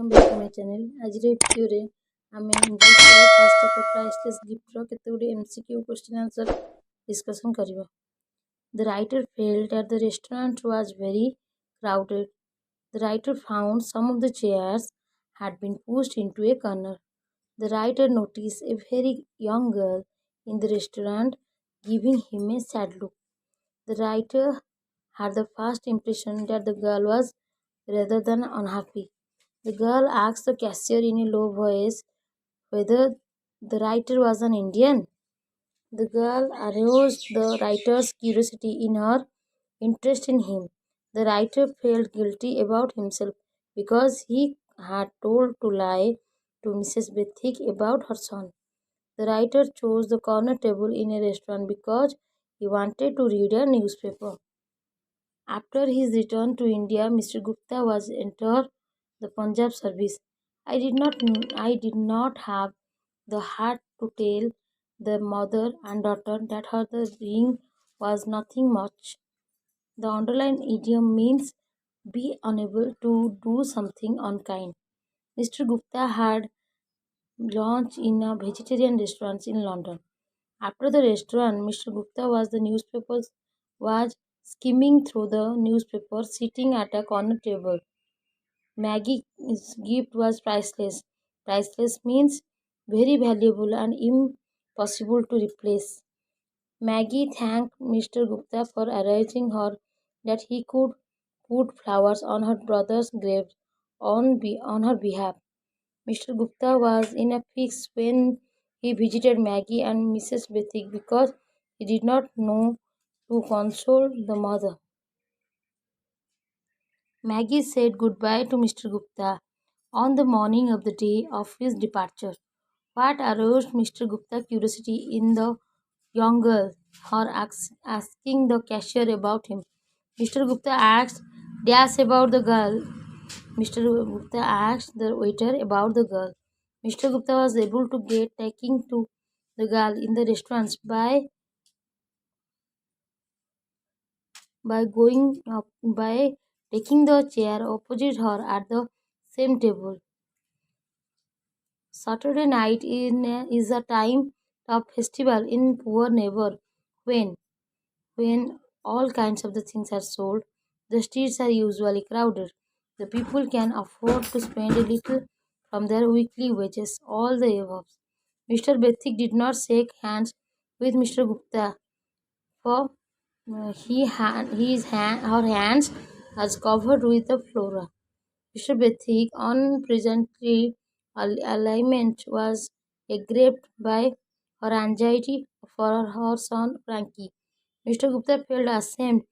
welcome back to my channel. ଆଜିର ଭିଡ଼ିଓରେ ଆମେ ଇଂଲିଶର ଫାର୍ଷ୍ଟ ଚାପ୍ଟର ପ୍ରାଇସଲେସ୍ ଗିଫ୍ଟର କେତେଗୁଡ଼ିଏ MCQ କ୍ୱେଶ୍ଚିନ୍ ଆନ୍ସର ଡିସ୍କସନ୍ କରିବା. The writer felt that the restaurant was very crowded. The writer found some of the chairs had been pushed into a corner. The writer noticed a very young girl in the restaurant giving him a sad look. The writer had the first impression that the girl was rather than unhappy. The girl asked the cashier in a low voice whether the writer was an Indian. The girl aroused the writer's curiosity in her interest in him. The writer felt guilty about himself because he had told to lie to Mrs. Bethik about her son. The writer chose the corner table in a restaurant because he wanted to read a newspaper. After his return to India, Mr. Gupta was entered the Punjab service. I did not have the heart to tell the mother and daughter that her the ring was nothing much. The underlined idiom means be unable to do something unkind. Mr. Gupta had lunch in a vegetarian restaurant in London. After the restaurant, Mr. Gupta was skimming through the newspaper, sitting at a corner table. Maggie's gift was priceless. Priceless means very valuable and impossible to replace. Maggie thanked Mr. Gupta for arranging her that he could put flowers on her brother's grave on her behalf. Mr. Gupta was in a fix when he visited Maggie and Mrs. Bethik because he did not know to console the mother. Maggie said goodbye to Mr. Gupta on the morning of the day of his departure. What aroused Mr. Gupta's curiosity in the young girl, her asking the cashier about him. Mr. Gupta asked Dash about the girl. Mr. Gupta asked the waiter about the girl. Mr. Gupta was able to get taking to the girl in the restaurants by taking the chair opposite her at the same table. Saturday night is a time of festival in poor neighbor when all kinds of the things are sold. The streets are usually crowded. The people can afford to spend a little from their weekly wages. All the above. Mr. Bethik did not shake hands with Mr. Gupta, for her hands was covered with the flora. Mr. Bethik's unpresently alignment was aggraved by her anxiety for her son Frankie. Mr. Gupta felt ashamed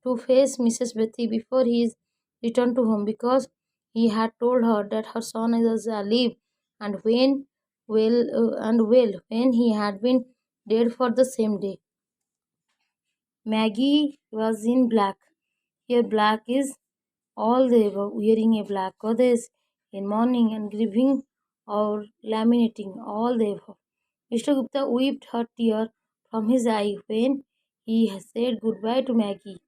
to face Mrs. Bethik before his return to home because he had told her that her son was alive and well when he had been dead for the same day. Maggie was in black. Here black is all they were wearing a black goddess in mourning and grieving or laminating all they were. Mr. Gupta wiped her tear from his eye when he said goodbye to Maggie.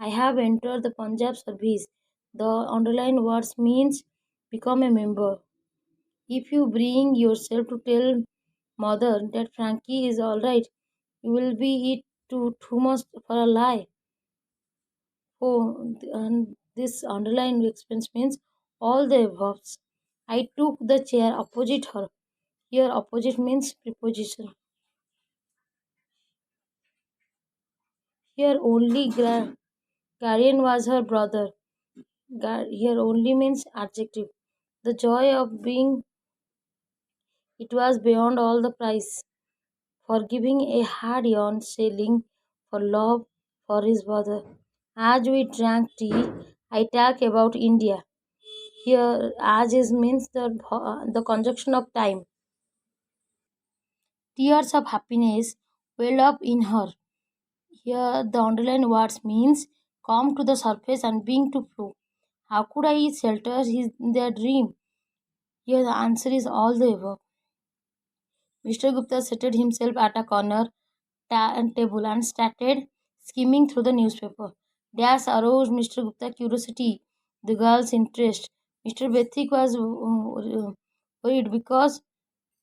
I have entered the Punjab service. The underlined words means become a member. If you bring yourself to tell mother that Frankie is alright, you will be it too much for a lie. Oh, and this underlined expense means all the above. I took the chair opposite her. Here, opposite means preposition. Here, only guardian was her brother. Here, only means adjective. The joy of being, it was beyond all the price. Forgiving a hard yarn selling for love for his brother. As we drank tea, I talked about India. Here, as is means the conjunction of time. Tears of happiness welled up in her. Here, the underlined words means come to the surface and being to flow. How could I shelter their dream? Here, the answer is all the above. Mr. Gupta seated himself at a corner table and started skimming through the newspaper. Dash aroused Mr. Gupta's curiosity, the girl's interest. Mr. Bethik was worried because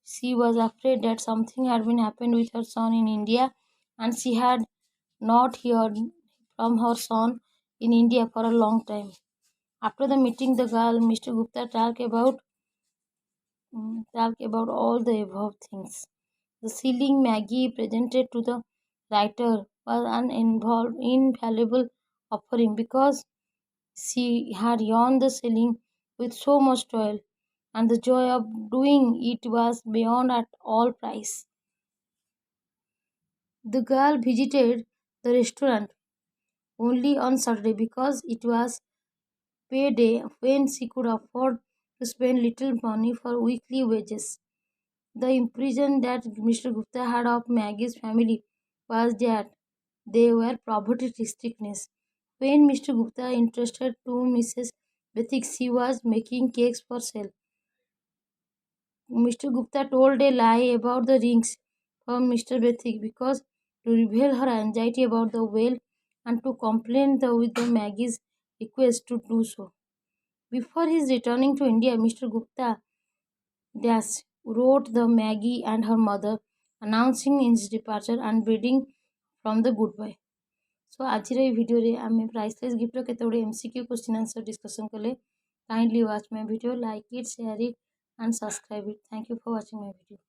she was afraid that something had been happened with her son in India, and she had not heard from her son in India for a long time. After the meeting, the girl, Mr. Gupta, talked about all the above things. The ceiling Maggie presented to the writer was an invaluable offering because she had yawned the ceiling with so much toil, and the joy of doing it was beyond at all price. The girl visited the restaurant only on Saturday because it was payday when she could afford to spend little money for weekly wages. The impression that Mr. Gupta had of Maggie's family was that they were poverty strictness. When Mr. Gupta entrusted to Mrs. Bethik, she was making cakes for sale. Mr. Gupta told a lie about the rings from Mr. Bethik because to reveal her anxiety about the well and to complain with the Maggie's request to do so. Before his returning to India, Mr. Gupta Dash wrote the Maggie and her mother announcing his departure and bidding from the goodbye. So ଆଜିର ଏଇ ଭିଡ଼ିଓରେ ଆମେ ପ୍ରାଇସଲେସ୍ ଗିଫ୍ଟର କେତେଗୁଡ଼ିଏ MCQ question answer discussion कले. Kindly watch my video, like it, share it and subscribe it. Thank you for watching my video.